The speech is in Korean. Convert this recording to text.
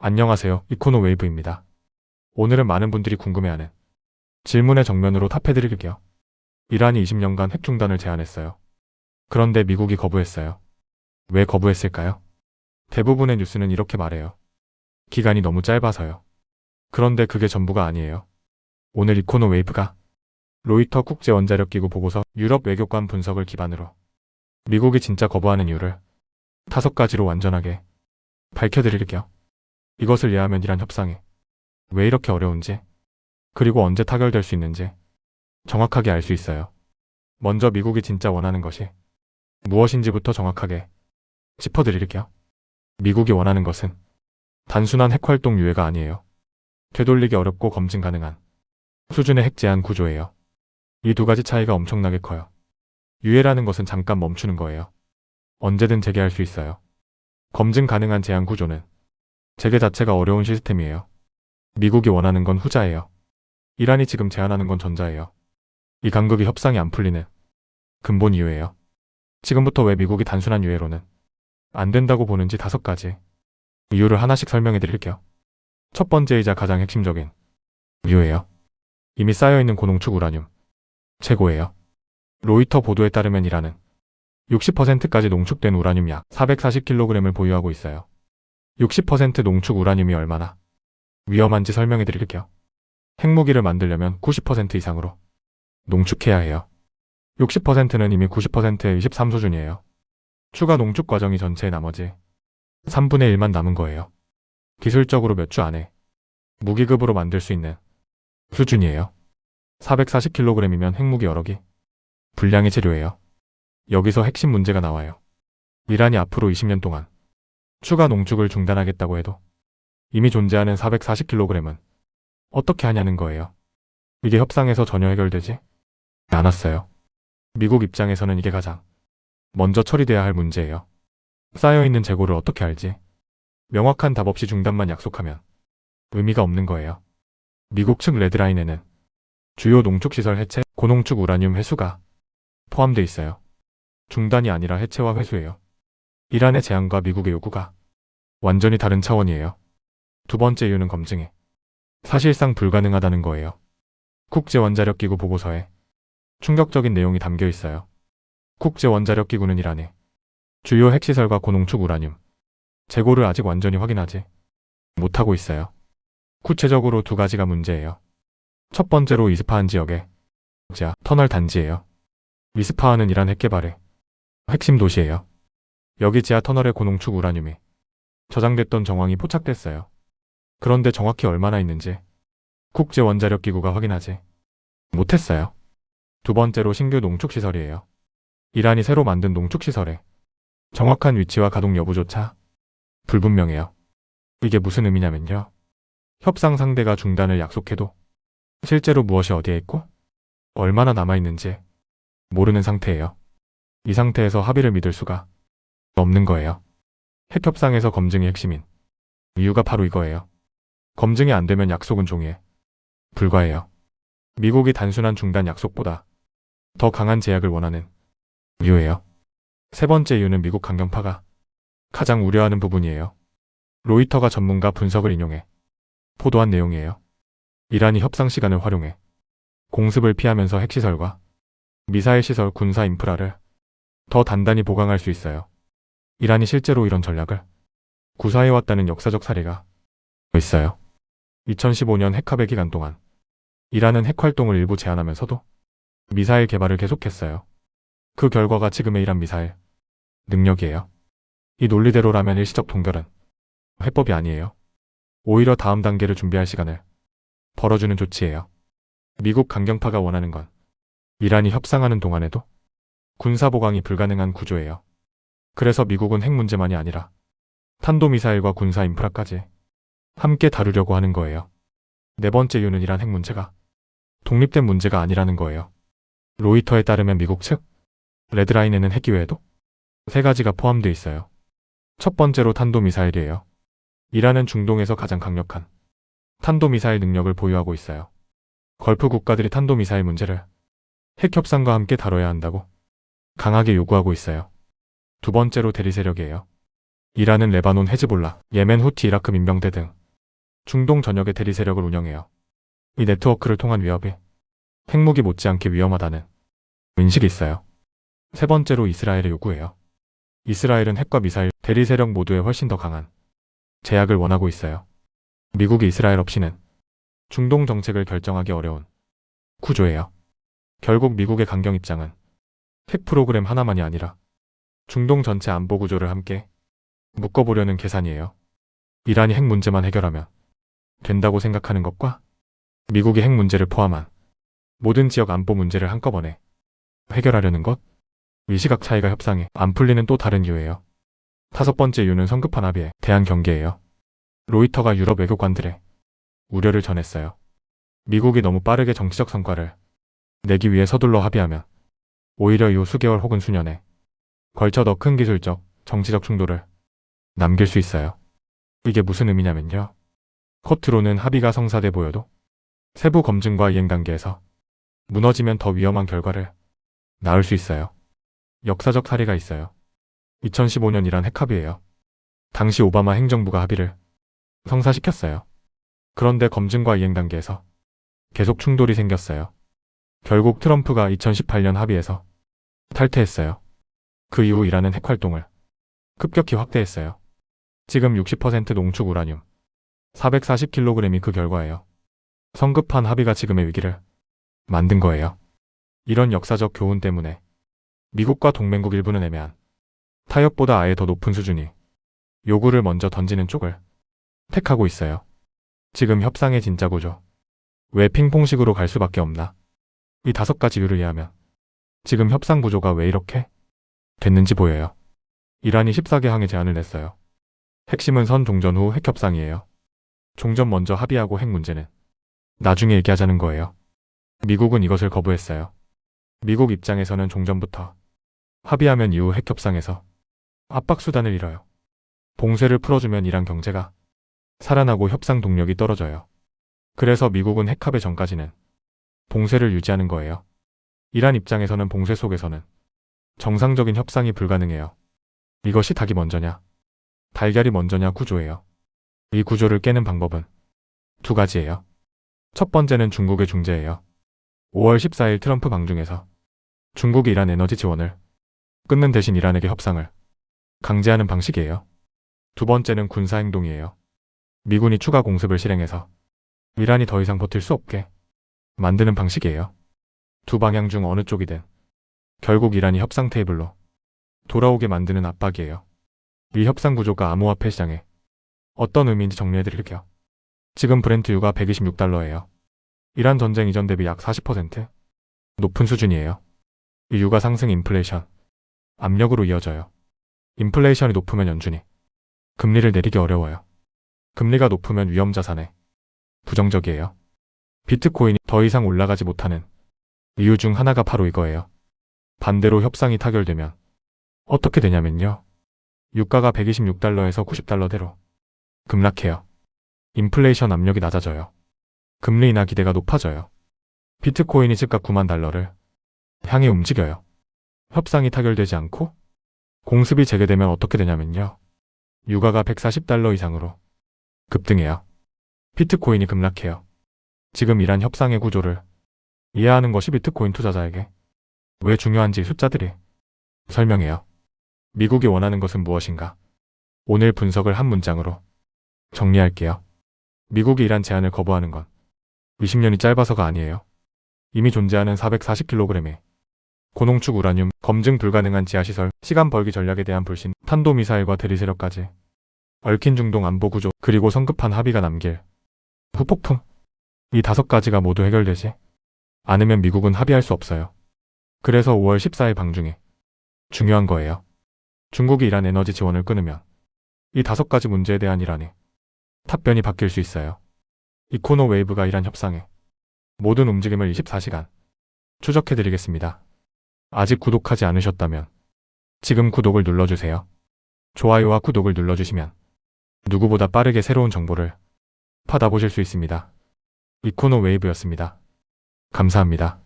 안녕하세요. 이코노 웨이브입니다. 오늘은 많은 분들이 궁금해하는 질문의 정면으로 답해드릴게요. 이란이 20년간 핵 중단을 제안했어요. 그런데 미국이 거부했어요. 왜 거부했을까요? 대부분의 뉴스는 이렇게 말해요. 기간이 너무 짧아서요. 그런데 그게 전부가 아니에요. 오늘 이코노 웨이브가 로이터 국제원자력기구 보고서 유럽 외교관 분석을 기반으로 미국이 진짜 거부하는 이유를 5가지로 완전하게 밝혀드릴게요. 이것을 이해하면 이란 협상이 왜 이렇게 어려운지, 그리고 언제 타결될 수 있는지 정확하게 알 수 있어요. 먼저 미국이 진짜 원하는 것이 무엇인지부터 정확하게 짚어드릴게요. 미국이 원하는 것은 단순한 핵활동 유예가 아니에요. 되돌리기 어렵고 검증 가능한 수준의 핵 제한 구조예요. 이 두 가지 차이가 엄청나게 커요. 유예라는 것은 잠깐 멈추는 거예요. 언제든 재개할 수 있어요. 검증 가능한 제한 구조는 재개 자체가 어려운 시스템이에요. 미국이 원하는 건 후자예요. 이란이 지금 제안하는 건 전자예요. 이 간극이 협상이 안 풀리는 근본 이유예요. 지금부터 왜 미국이 단순한 유예로는 안 된다고 보는지 5가지 이유를 하나씩 설명해 드릴게요. 첫 번째이자 가장 핵심적인 이유예요. 이미 쌓여있는 고농축 우라늄 최고예요. 로이터 보도에 따르면 이란은 60%까지 농축된 우라늄 약 440kg을 보유하고 있어요. 60% 농축 우라늄이 얼마나 위험한지 설명해 드릴게요. 핵무기를 만들려면 90% 이상으로 농축해야 해요. 60%는 이미 90%의 23 수준이에요. 추가 농축 과정이 전체의 나머지 3분의 1만 남은 거예요. 기술적으로 몇 주 안에 무기급으로 만들 수 있는 수준이에요. 440kg이면 핵무기 여러 기 분량의 재료예요. 여기서 핵심 문제가 나와요. 이란이 앞으로 20년 동안 추가 농축을 중단하겠다고 해도 이미 존재하는 440kg은 어떻게 하냐는 거예요. 이게 협상에서 전혀 해결되지 않았어요. 미국 입장에서는 이게 가장 먼저 처리돼야 할 문제예요. 쌓여있는 재고를 어떻게 알지? 명확한 답 없이 중단만 약속하면 의미가 없는 거예요. 미국 측 레드라인에는 주요 농축시설 해체, 고농축 우라늄 회수가 포함돼 있어요. 중단이 아니라 해체와 회수예요. 이란의 제안과 미국의 요구가 완전히 다른 차원이에요. 두 번째 이유는 검증이 사실상 불가능하다는 거예요. 국제원자력기구 보고서에 충격적인 내용이 담겨 있어요. 국제원자력기구는 이란의 주요 핵시설과 고농축 우라늄 재고를 아직 완전히 확인하지 못하고 있어요. 구체적으로 2가지가 문제예요. 첫 번째로 이스파한 지역의 지하 터널 단지예요. 이스파한은 이란 핵 개발의 핵심 도시예요. 여기 지하 터널에 고농축 우라늄이 저장됐던 정황이 포착됐어요. 그런데 정확히 얼마나 있는지 국제원자력기구가 확인하지 못했어요. 두 번째로 신규 농축시설이에요. 이란이 새로 만든 농축시설의 정확한 위치와 가동 여부조차 불분명해요. 이게 무슨 의미냐면요. 협상 상대가 중단을 약속해도 실제로 무엇이 어디에 있고 얼마나 남아있는지 모르는 상태예요. 이 상태에서 합의를 믿을 수가 없는 거예요. 핵협상에서 검증이 핵심인 이유가 바로 이거예요. 검증이 안 되면 약속은 종이에 불과해요. 미국이 단순한 중단 약속보다 더 강한 제약을 원하는 이유예요. 세 번째 이유는 미국 강경파가 가장 우려하는 부분이에요. 로이터가 전문가 분석을 인용해 보도한 내용이에요. 이란이 협상 시간을 활용해 공습을 피하면서 핵시설과 미사일 시설 군사 인프라를 더 단단히 보강할 수 있어요. 이란이 실제로 이런 전략을 구사해왔다는 역사적 사례가 있어요. 2015년 핵합의 기간 동안 이란은 핵활동을 일부 제한하면서도 미사일 개발을 계속했어요. 그 결과가 지금의 이란 미사일 능력이에요. 이 논리대로라면 일시적 동결은 해법이 아니에요. 오히려 다음 단계를 준비할 시간을 벌어주는 조치예요. 미국 강경파가 원하는 건 이란이 협상하는 동안에도 군사보강이 불가능한 구조예요. 그래서 미국은 핵 문제만이 아니라 탄도미사일과 군사 인프라까지 함께 다루려고 하는 거예요. 네 번째 이유는 이란 핵 문제가 독립된 문제가 아니라는 거예요. 로이터에 따르면 미국 측 레드라인에는 핵 이외에도 3가지가 포함되어 있어요. 첫 번째로 탄도미사일이에요. 이란은 중동에서 가장 강력한 탄도미사일 능력을 보유하고 있어요. 걸프 국가들이 탄도미사일 문제를 핵협상과 함께 다뤄야 한다고 강하게 요구하고 있어요. 두 번째로 대리세력이에요. 이란은 레바논 헤즈볼라, 예멘 후티 이라크 민병대 등 중동 전역의 대리 세력을 운영해요. 이 네트워크를 통한 위협이 핵무기 못지않게 위험하다는 인식이 있어요. 세 번째로 이스라엘의 요구예요. 이스라엘은 핵과 미사일, 대리 세력 모두에 훨씬 더 강한 제약을 원하고 있어요. 미국이 이스라엘 없이는 중동 정책을 결정하기 어려운 구조예요. 결국 미국의 강경 입장은 핵 프로그램 하나만이 아니라 중동 전체 안보 구조를 함께 묶어보려는 계산이에요. 이란이 핵 문제만 해결하면 된다고 생각하는 것과 미국이 핵 문제를 포함한 모든 지역 안보 문제를 한꺼번에 해결하려는 것, 이 시각 차이가 협상이 안 풀리는 또 다른 이유예요. 다섯 번째 이유는 성급한 합의에 대한 경계예요. 로이터가 유럽 외교관들의 우려를 전했어요. 미국이 너무 빠르게 정치적 성과를 내기 위해 서둘러 합의하면 오히려 이후 수개월 혹은 수년에 걸쳐 더 큰 기술적, 정치적 충돌을 남길 수 있어요. 이게 무슨 의미냐면요. 겉으로는 합의가 성사돼 보여도 세부 검증과 이행 단계에서 무너지면 더 위험한 결과를 낳을 수 있어요. 역사적 사례가 있어요. 2015년 이란 핵합의예요. 당시 오바마 행정부가 합의를 성사시켰어요. 그런데 검증과 이행 단계에서 계속 충돌이 생겼어요. 결국 트럼프가 2018년 합의에서 탈퇴했어요. 그 이후 이란은 핵 활동을 급격히 확대했어요. 지금 60% 농축 우라늄 440kg이 그 결과예요. 성급한 합의가 지금의 위기를 만든 거예요. 이런 역사적 교훈 때문에 미국과 동맹국 일부는 애매한 타협보다 아예 더 높은 수준이 요구를 먼저 던지는 쪽을 택하고 있어요. 지금 협상의 진짜 구조, 왜 핑퐁식으로 갈 수밖에 없나? 이 5가지 이유를 이해하면 지금 협상 구조가 왜 이렇게 됐는지 보여요. 이란이 14개 항의 제안을 냈어요. 핵심은 선 종전 후 핵협상이에요. 종전 먼저 합의하고 핵 문제는 나중에 얘기하자는 거예요. 미국은 이것을 거부했어요. 미국 입장에서는 종전부터 합의하면 이후 핵협상에서 압박수단을 잃어요. 봉쇄를 풀어주면 이란 경제가 살아나고 협상 동력이 떨어져요. 그래서 미국은 핵합의 전까지는 봉쇄를 유지하는 거예요. 이란 입장에서는 봉쇄 속에서는 정상적인 협상이 불가능해요. 이것이 닭이 먼저냐, 달걀이 먼저냐 구조예요. 이 구조를 깨는 방법은 2가지예요. 첫 번째는 중국의 중재예요. 5월 14일 트럼프 방중에서 중국이 이란 에너지 지원을 끊는 대신 이란에게 협상을 강제하는 방식이에요. 두 번째는 군사행동이에요. 미군이 추가 공습을 실행해서 이란이 더 이상 버틸 수 없게 만드는 방식이에요. 두 방향 중 어느 쪽이든 결국 이란이 협상 테이블로 돌아오게 만드는 압박이에요. 이 협상 구조가 암호화폐 시장에 어떤 의미인지 정리해드릴게요. 지금 브렌트 유가 126달러예요. 이란 전쟁 이전 대비 약 40% 높은 수준이에요. 이 유가 상승 인플레이션 압력으로 이어져요. 인플레이션이 높으면 연준이 금리를 내리기 어려워요. 금리가 높으면 위험 자산에 부정적이에요. 비트코인이 더 이상 올라가지 못하는 이유 중 하나가 바로 이거예요. 반대로 협상이 타결되면 어떻게 되냐면요. 유가가 126달러에서 90달러대로 급락해요. 인플레이션 압력이 낮아져요. 금리 인하 기대가 높아져요. 비트코인이 즉각 9만 달러를 향해 움직여요. 협상이 타결되지 않고 공습이 재개되면 어떻게 되냐면요. 유가가 140달러 이상으로 급등해요. 비트코인이 급락해요. 지금 이란 협상의 구조를 이해하는 것이 비트코인 투자자에게 왜 중요한지 숫자들이 설명해요. 미국이 원하는 것은 무엇인가? 오늘 분석을 한 문장으로 정리할게요. 미국이 이란 제안을 거부하는 건 20년이 짧아서가 아니에요. 이미 존재하는 440kg의 고농축 우라늄, 검증 불가능한 지하시설, 시간 벌기 전략에 대한 불신, 탄도미사일과 대리세력까지 얽힌 중동 안보 구조, 그리고 성급한 합의가 남길 후폭풍. 이 5가지가 모두 해결되지 않으면 미국은 합의할 수 없어요. 그래서 5월 14일 방중에 중요한 거예요. 중국이 이란 에너지 지원을 끊으면 이 5가지 문제에 대한 이란이 답변이 바뀔 수 있어요. 이코노 웨이브가 이란 협상에 모든 움직임을 24시간 추적해드리겠습니다. 아직 구독하지 않으셨다면 지금 구독을 눌러주세요. 좋아요와 구독을 눌러주시면 누구보다 빠르게 새로운 정보를 받아보실 수 있습니다. 이코노 웨이브였습니다. 감사합니다.